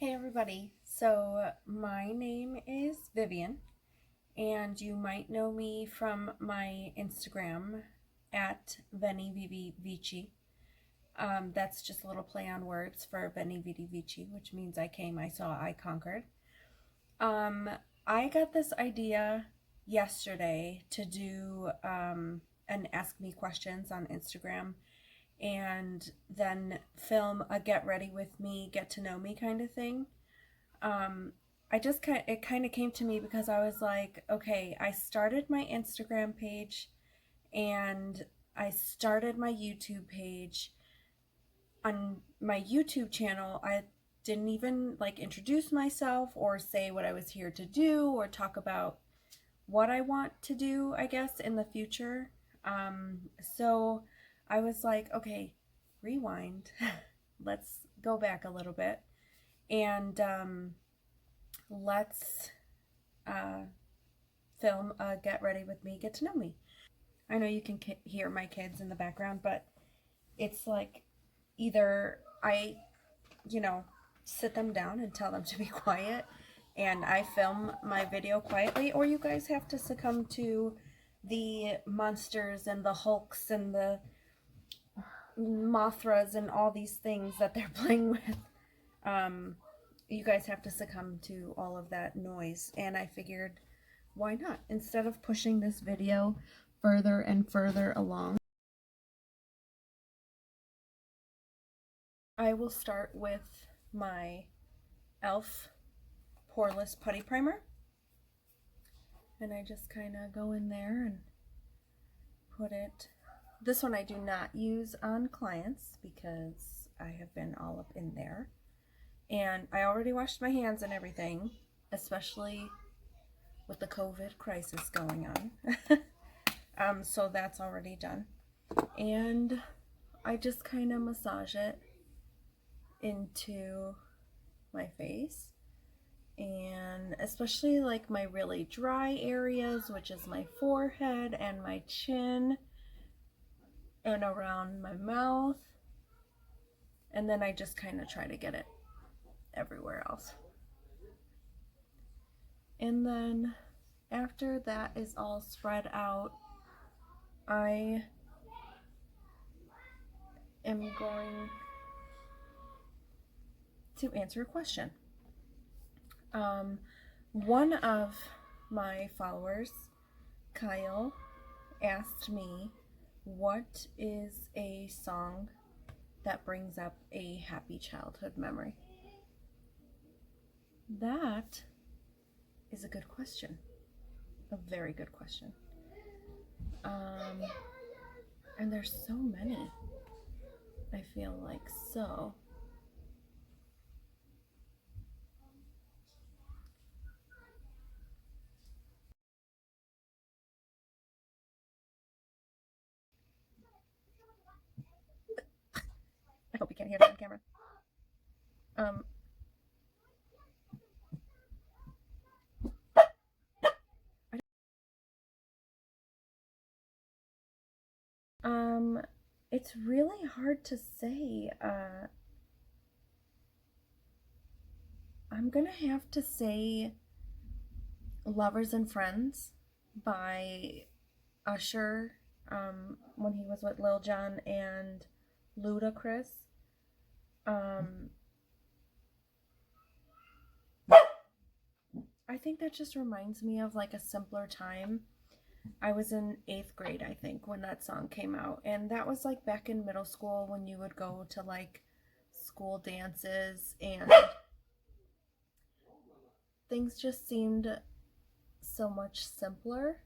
Hey everybody, so my name is Vivian, and you might know me from my Instagram at Veni Vivi Vici. That's just a little play on words for Veni Vidi Vici, which means I came, I saw, I conquered. Um, I got this idea yesterday to do an Ask Me Questions on Instagram and then film a get ready with me, get to know me kind of thing. um it kind of came to me because I was like, okay, I started my Instagram page and I started my YouTube page. On my YouTube channel, I didn't even like introduce myself or say what I was here to do or talk about what I want to do, I guess, in the future. So I was like, okay, rewind. Let's go back a little bit and let's uh, film Get Ready With Me, Get to Know Me. I know you can hear my kids in the background, but it's like either I, you know, sit them down and tell them to be quiet and I film my video quietly, or you guys have to succumb to the monsters and the hulks and the mothras and all these things that they're playing with. Um, you guys have to succumb to all of that noise, and I figured, why not? Instead of pushing this video further and further along, I will start with my e.l.f. Poreless Putty Primer. And I just kind of go in there and put it. This one I do not use on clients because I have been all up in there. And I already washed my hands and everything, especially with the COVID crisis going on. So that's already done. And I just kind of massage it into my face, and especially like my really dry areas, which is my forehead and my chin and around my mouth. And then I just kind of try to get it everywhere else. And then after that is all spread out, I am going to answer a question. One of my followers, Kyle, asked me, what is a song that brings up a happy childhood memory? That is a good question. A very good question. And there's so many. I feel like so. I hope you can't hear that on camera. Um, it's really hard to say. I'm gonna have to say Lovers and Friends by Usher, when he was with Lil Jon and Ludacris. Um, I think that just reminds me of like a simpler time. I was in 8th grade, I think, when that song came out. And that was like back in middle school when you would go to like school dances and things just seemed so much simpler.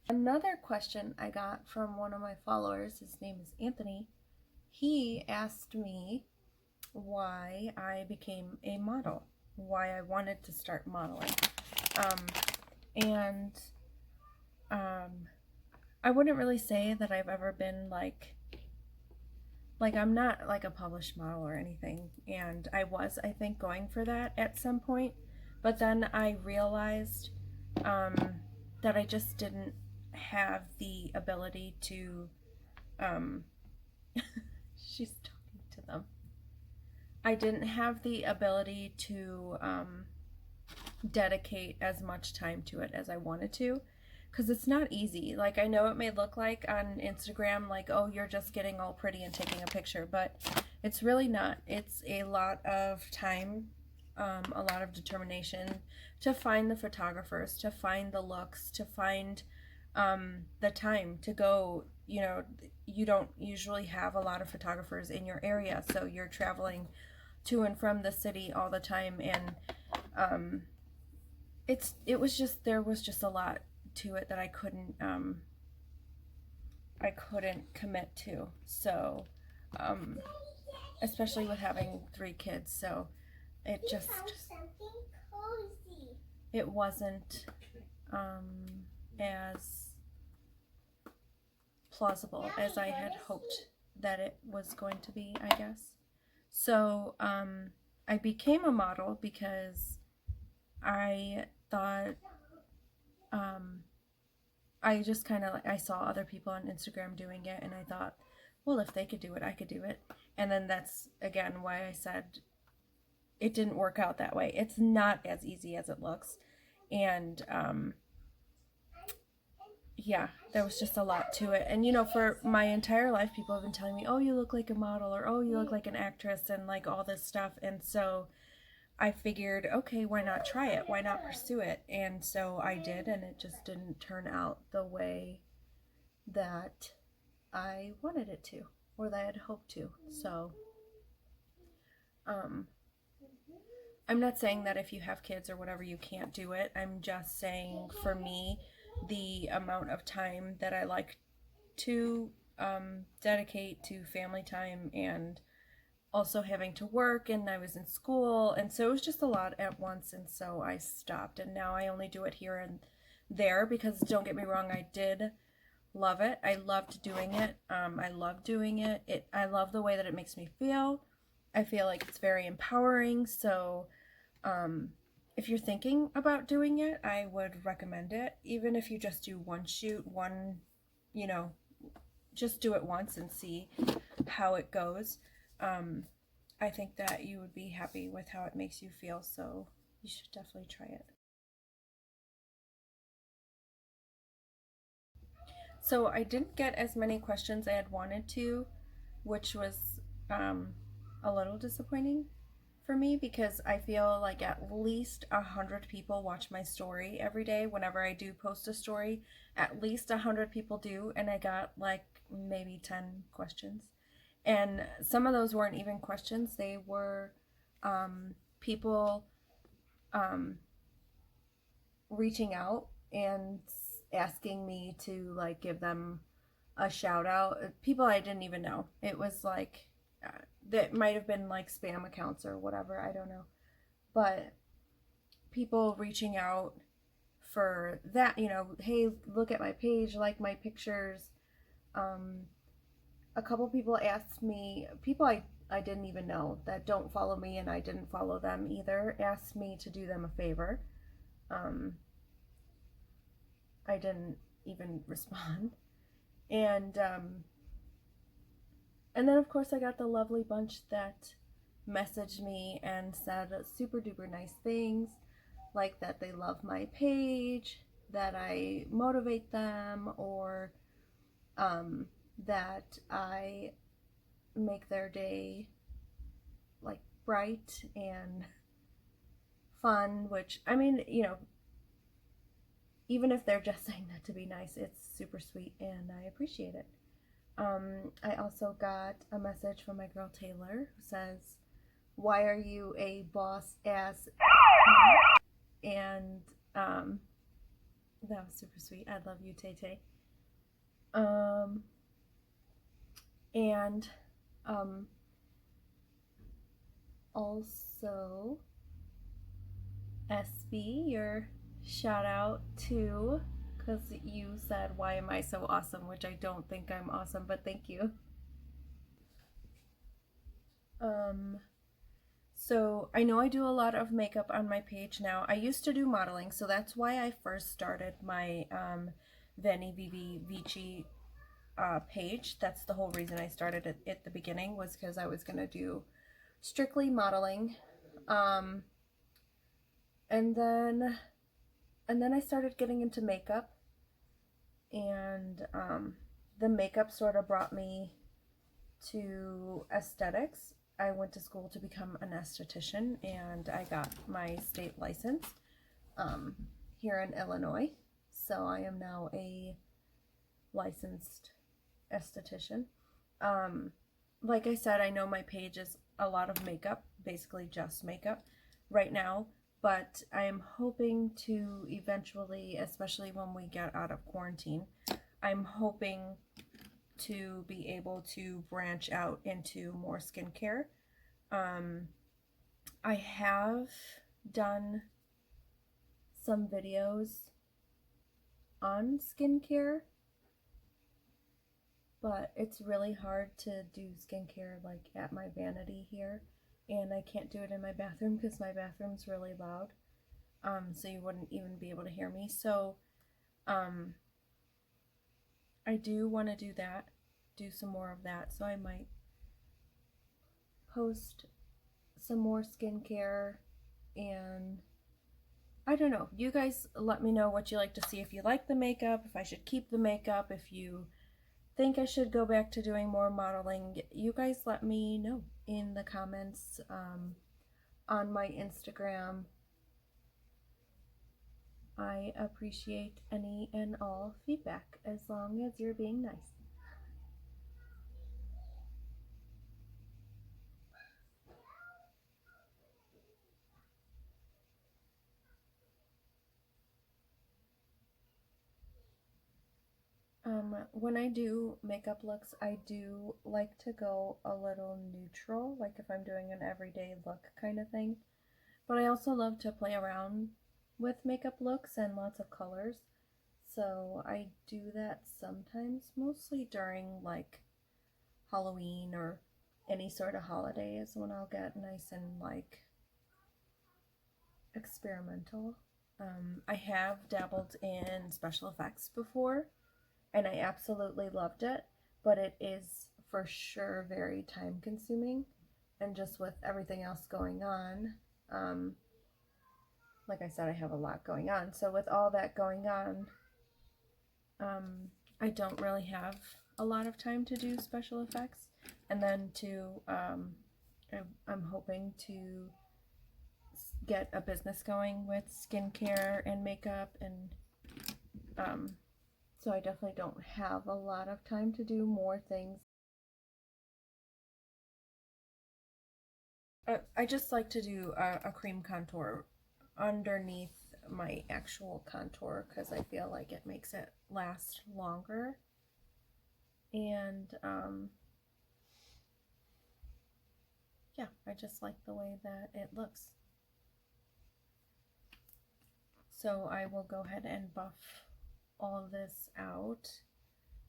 Another question I got from one of my followers, his name is Anthony, he asked me why I became a model, why I wanted to start modeling. And I wouldn't really say that I've ever been like I'm not like a published model or anything, and I was, I think, going for that at some point, but then I realized that I just didn't have the ability to she's talking to them. I didn't have the ability to dedicate as much time to it as I wanted to, because it's not easy. Like, I know it may look like on Instagram, like, oh, you're just getting all pretty and taking a picture, but it's really not. It's a lot of time, a lot of determination to find the photographers, to find the looks, to find the time to go. You know, you don't usually have a lot of photographers in your area, so you're traveling to and from the city all the time, and there was just a lot to it that I couldn't commit to. So especially with having 3 kids, so it just it wasn't as plausible as I had hoped that it was going to be, I guess. So I became a model because I thought I just kind of, I saw other people on Instagram doing it, and I thought, well, if they could do it, I could do it. And then that's again why I said it didn't work out that way. It's not as easy as it looks, and yeah, there was just a lot to it. And you know, for my entire life, people have been telling me, oh, you look like a model, or oh, you look like an actress, and like all this stuff. And so I figured, okay, why not try it? Why not pursue it? And so I did, and it just didn't turn out the way that I wanted it to, or that I had hoped to. So I'm not saying that if you have kids or whatever, you can't do it. I'm just saying, for me, the amount of time that I like to dedicate to family time, and also having to work, and I was in school, and so it was just a lot at once, and so I stopped, and now I only do it here and there, because don't get me wrong, I did love it. I loved doing it. I love doing it. I love the way that it makes me feel. I feel like it's very empowering. So if you're thinking about doing it, I would recommend it. Even if you just do one shoot, you know, just do it once and see how it goes. I think that you would be happy with how it makes you feel, so you should definitely try it. So I didn't get as many questions I had wanted to, which was a little disappointing for me, because I feel like at least 100 people watch my story every day. Whenever I do post a story, at least 100 people do, and I got like maybe 10 questions. And some of those weren't even questions, they were people reaching out and asking me to like give them a shout out. People I didn't even know. It was like that might have been like spam accounts or whatever, I don't know. But people reaching out for that, you know, hey, look at my page, like my pictures. A couple people asked me, people I didn't even know that don't follow me, and I didn't follow them either, asked me to do them a favor. Um, I didn't even respond. And and then of course I got the lovely bunch that messaged me and said super duper nice things, like that they love my page, that I motivate them, or that I make their day like bright and fun, which, I mean, you know, even if they're just saying that to be nice, it's super sweet and I appreciate it. I also got a message from my girl Taylor, who says, why are you a boss ass? And that was super sweet. I love you, Tay Tay. And also, SB, your shout out to, because you said, why am I so awesome? Which I don't think I'm awesome, but thank you. So I know I do a lot of makeup on my page now. I used to do modeling, so that's why I first started my Veni Vivi Vici page. That's the whole reason I started it at the beginning, was because I was going to do strictly modeling. Um, and then I started getting into makeup, and the makeup sort of brought me to aesthetics. I went to school to become an esthetician, and I got my state license um, here in Illinois. So I am now a licensed esthetician. Um, like I said, I know my page is a lot of makeup, basically just makeup right now, but I am hoping to eventually, especially when we get out of quarantine, I'm hoping to be able to branch out into more skincare. Um, I have done some videos on skincare, but it's really hard to do skincare like at my vanity here, and I can't do it in my bathroom because my bathroom's really loud. So you wouldn't even be able to hear me. So um, I do want to do that, do some more of that. So I might post some more skincare, and I don't know. You guys let me know what you like to see. If you like the makeup, if I should keep the makeup, if you think I should go back to doing more modeling, you guys let me know in the comments on my Instagram. I appreciate any and all feedback as long as you're being nice. When I do makeup looks, I do like to go a little neutral, like if I'm doing an everyday look kind of thing. But I also love to play around with makeup looks and lots of colors. So I do that sometimes, mostly during like Halloween or any sort of holidays when I'll get nice and like experimental. I have dabbled in special effects before, and I absolutely loved it, but it is for sure very time consuming, and just with everything else going on, like I said, I have a lot going on. So with all that going on, I don't really have a lot of time to do special effects. And then I'm hoping to get a business going with skincare and makeup, and so I definitely don't have a lot of time to do more things. I just like to do a cream contour underneath my actual contour because I feel like it makes it last longer. And yeah, I just like the way that it looks. So I will go ahead and buff all of this out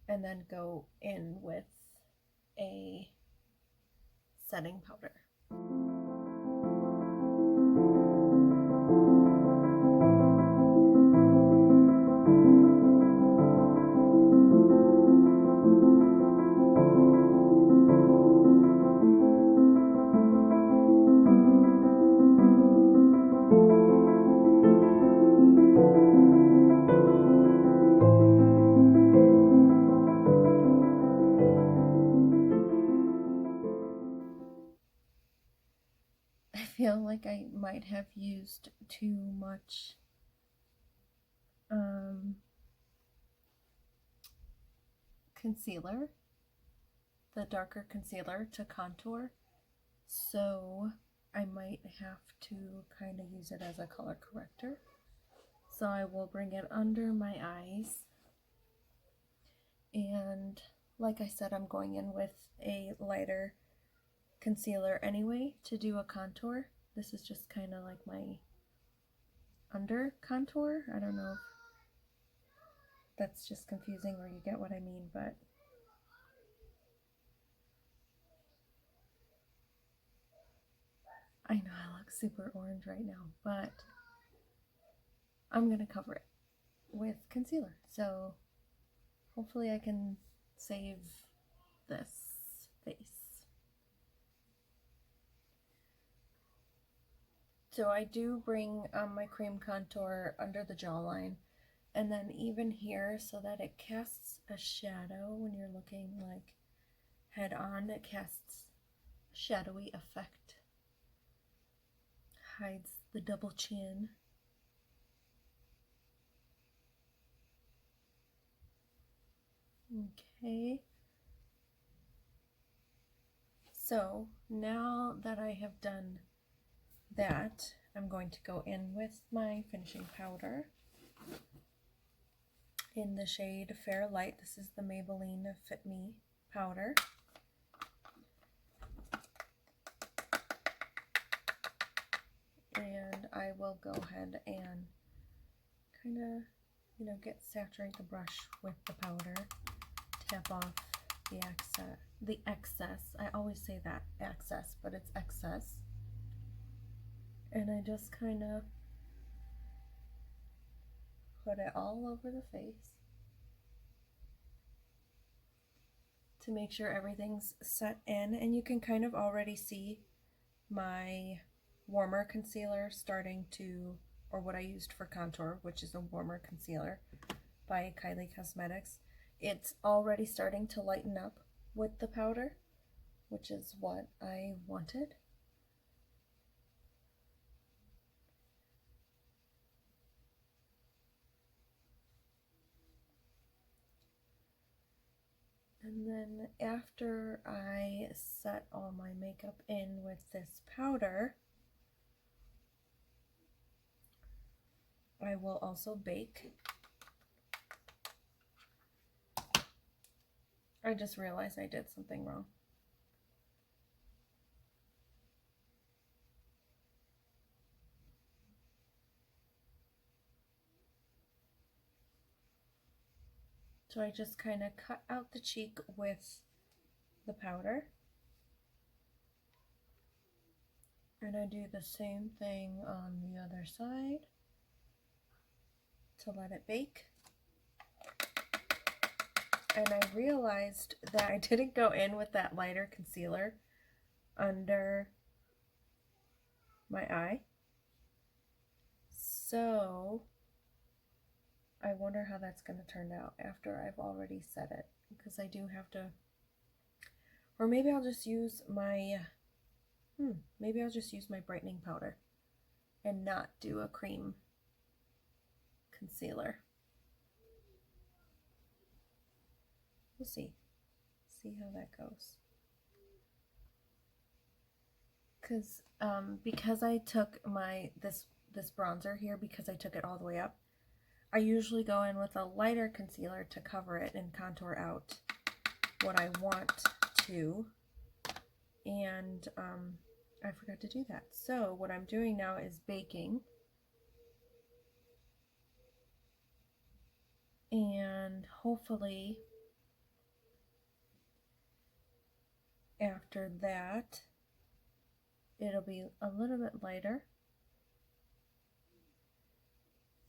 and then go in with a setting powder. I feel like I might have used too much concealer, the darker concealer to contour, so I might have to kind of use it as a color corrector. So I will bring it under my eyes, and like I said, I'm going in with a lighter concealer anyway to do a contour. This is just kind of like my under contour. I don't know if that's just confusing or you get what I mean, but I know I look super orange right now, but I'm gonna cover it with concealer. So hopefully I can save this face. So I do bring my cream contour under the jawline, and then even here, so that it casts a shadow when you're looking like head on. It casts a shadowy effect, hides the double chin. Okay, so now that I have done that, I'm going to go in with my finishing powder in the shade Fair Light. This is the Maybelline Fit Me powder. And I will go ahead and kind of, saturate the brush with the powder, tap off the excess. I always say that excess, but it's excess. And I just kind of put it all over the face to make sure everything's set in. And you can kind of already see my warmer concealer starting to, or what I used for contour, which is a warmer concealer by Kylie Cosmetics. It's already starting to lighten up with the powder, which is what I wanted. And then after I set all my makeup in with this powder, I will also bake. I just realized I did something wrong. So I just kind of cut out the cheek with the powder. And I do the same thing on the other side to let it bake. And I realized that I didn't go in with that lighter concealer under my eye. So I wonder how that's going to turn out after I've already set it, because I do have to, or maybe I'll just use my, maybe I'll just use my brightening powder and not do a cream concealer. We'll see how that goes. Because I took this bronzer here, because I took it all the way up, I usually go in with a lighter concealer to cover it and contour out what I want to, and I forgot to do that. So what I'm doing now is baking, and hopefully after that it'll be a little bit lighter,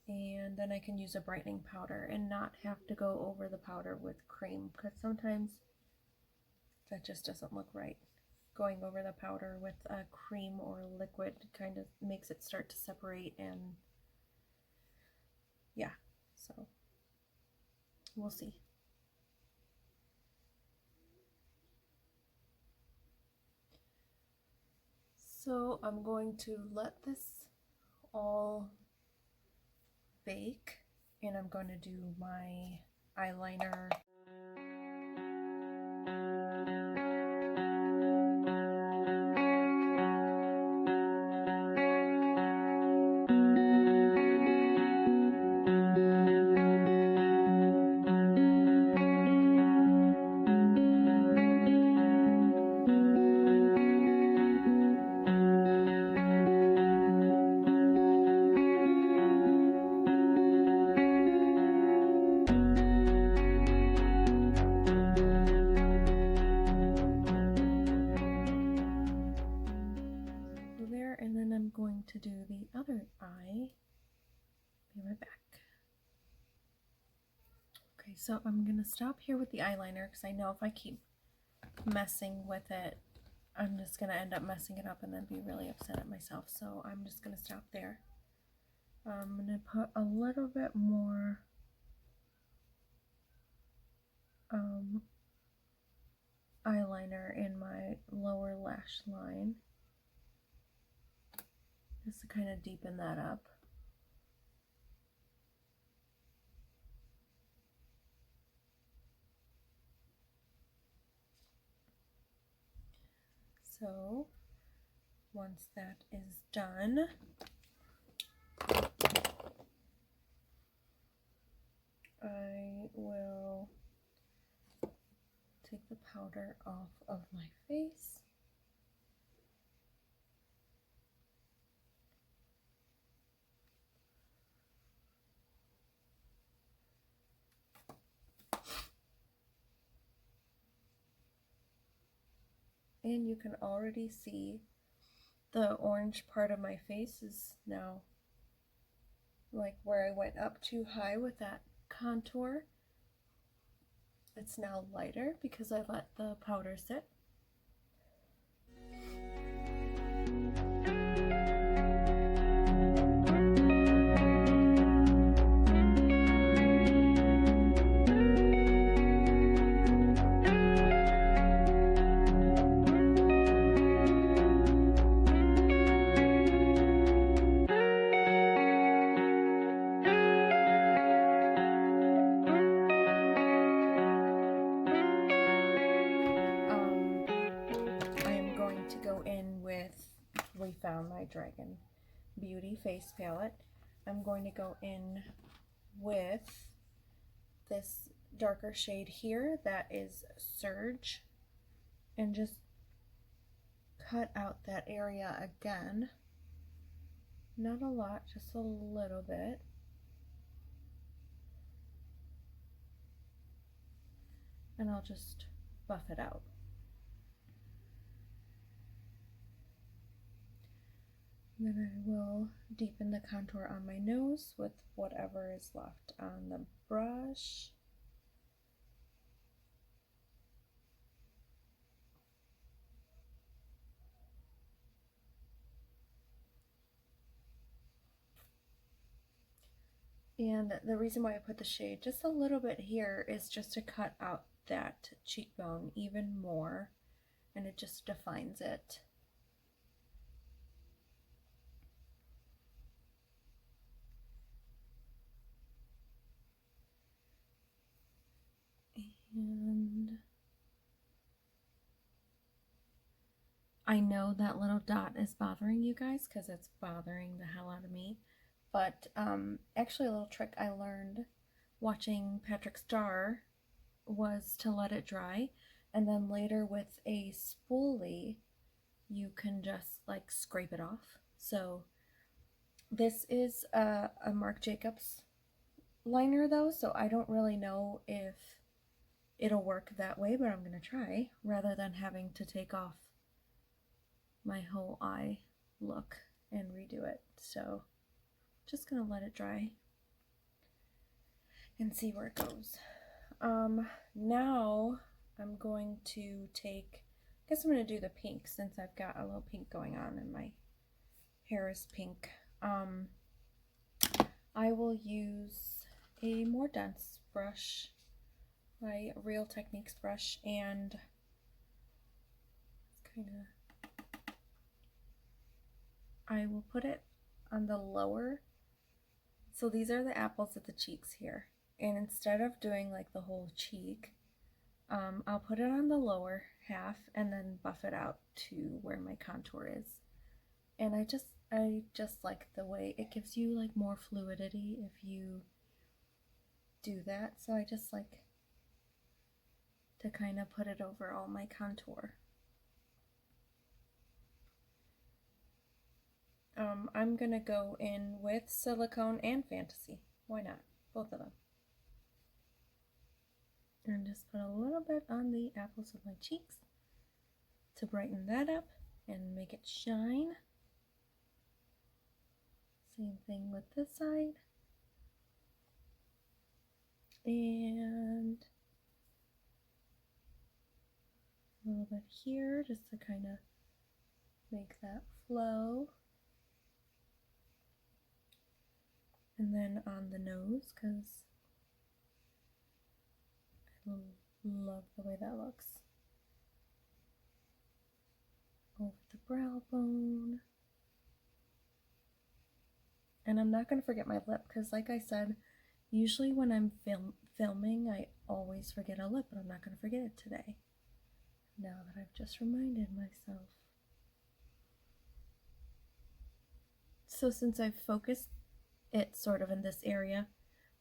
and then I can use a brightening powder and not have to go over the powder with cream, because sometimes that just doesn't look right. Going over the powder with a cream or liquid kind of makes it start to separate, and yeah, so we'll see. So I'm going to let this all bake, and I'm going to do my eyeliner. And then I'm going to do the other eye. Be right back. Okay, so I'm going to stop here with the eyeliner, because I know if I keep messing with it, I'm just going to end up messing it up and then be really upset at myself. So I'm just going to stop there. I'm going to put a little bit more eyeliner in my lower lash line, just to kind of deepen that up. So once that is done, I will take the powder off of my face. And you can already see the orange part of my face is now, like where I went up too high with that contour, it's now lighter because I let the powder sit. We Found My Dragon Beauty Face Palette. I'm going to go in with this darker shade here that is Surge, and just cut out that area again. Not a lot, just a little bit. And I'll just buff it out. Then I will deepen the contour on my nose with whatever is left on the brush. And the reason why I put the shade just a little bit here is just to cut out that cheekbone even more, and it just defines it. And I know that little dot is bothering you guys because it's bothering the hell out of me. But actually, a little trick I learned watching Patrick Star was to let it dry, and then later with a spoolie, you can just like scrape it off. So this is a Marc Jacobs liner though, so I don't really know if it'll work that way, but I'm going to try rather than having to take off my whole eye look and redo it. So just going to let it dry and see where it goes. Now I'm going to take, I guess I'm going to do the pink since I've got a little pink going on and my hair is pink. I will use a more dense brush, my Real Techniques brush, and kind of, I will put it on the lower, so these are the apples of the cheeks here, and instead of doing like the whole cheek, I'll put it on the lower half and then buff it out to where my contour is. And I just like the way it gives you like more fluidity if you do that, so I just like to kind of put it over all my contour. I'm gonna go in with Silicone and Fantasy. Why not? Both of them. And just put a little bit on the apples of my cheeks to brighten that up and make it shine. Same thing with this side. And a little bit here just to kind of make that flow. And then on the nose, because I love the way that looks. Over the brow bone. And I'm not going to forget my lip, because like I said, usually when I'm filming, I always forget a lip, but I'm not going to forget it today. Now that I've just reminded myself. So since I've focused it sort of in this area,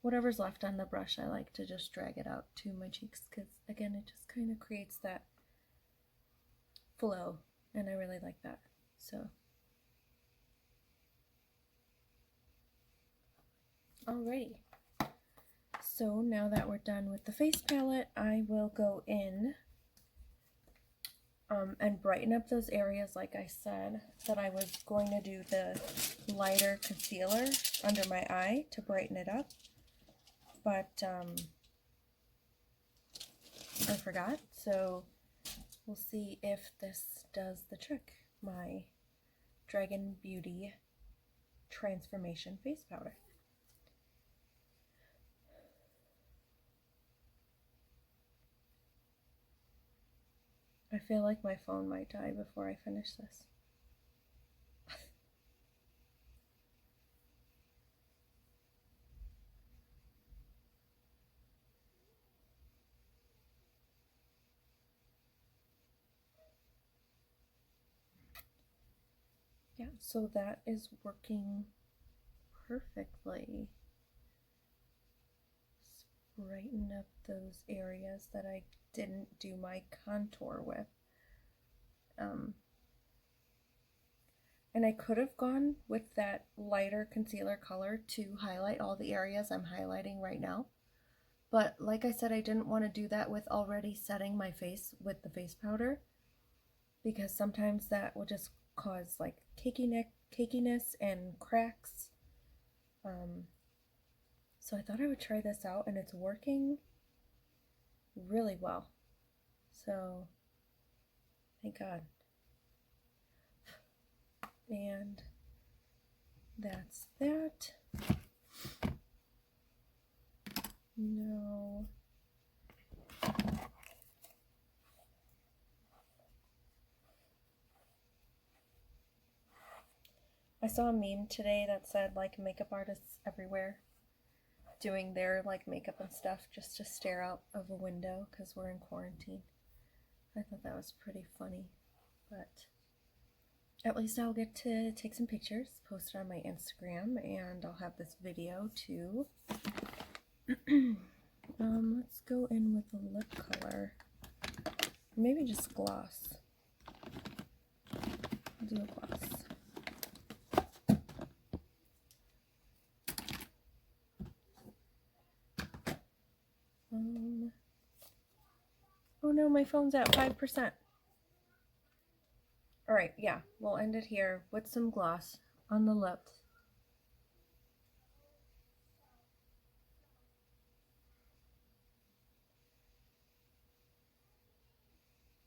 whatever's left on the brush, I like to just drag it out to my cheeks, because again, it just kind of creates that flow, and I really like that. So alrighty, so now that we're done with the face palette, I will go in and brighten up those areas. Like I said, that I was going to do the lighter concealer under my eye to brighten it up, but I forgot, so we'll see if this does the trick. My Dragon Beauty Transformation Face Powder. I feel like my phone might die before I finish this. Yeah, so that is working perfectly. Just brighten up those areas that I didn't do my contour with. And I could have gone with that lighter concealer color to highlight all the areas I'm highlighting right now. But like I said, I didn't want to do that with already setting my face with the face powder, because sometimes that will just cause like cakiness and cracks. So I thought I would try this out, and it's working really well. So thank God. And that's that. No. I saw a meme today that said like makeup artists everywhere doing their like makeup and stuff just to stare out of a window because we're in quarantine. I thought that was pretty funny, but at least I'll get to take some pictures, post it on my Instagram, and I'll have this video too. Let's go in with a lip color. Maybe just gloss. I'll do a gloss. Oh no, my phone's at 5%. Alright, yeah, we'll end it here with some gloss on the lips.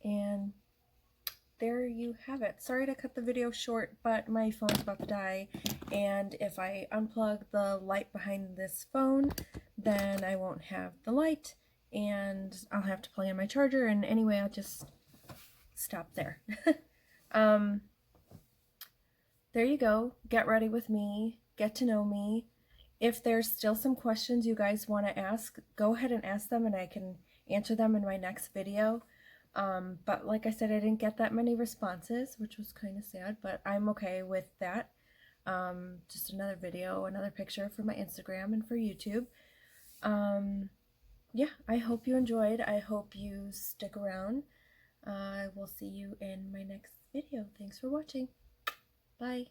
And there you have it. Sorry to cut the video short, but my phone's about to die, and if I unplug the light behind this phone, then I won't have the light, and I'll have to plug in my charger, and anyway, I'll just stop there. There you go. Get ready with me. Get to know me. If there's still some questions you guys want to ask, go ahead and ask them, and I can answer them in my next video. But like I said, I didn't get that many responses, which was kind of sad, but I'm okay with that. Just another video, another picture for my Instagram and for YouTube. Yeah, I hope you enjoyed. I hope you stick around. I will see you in my next video. Thanks for watching. Bye.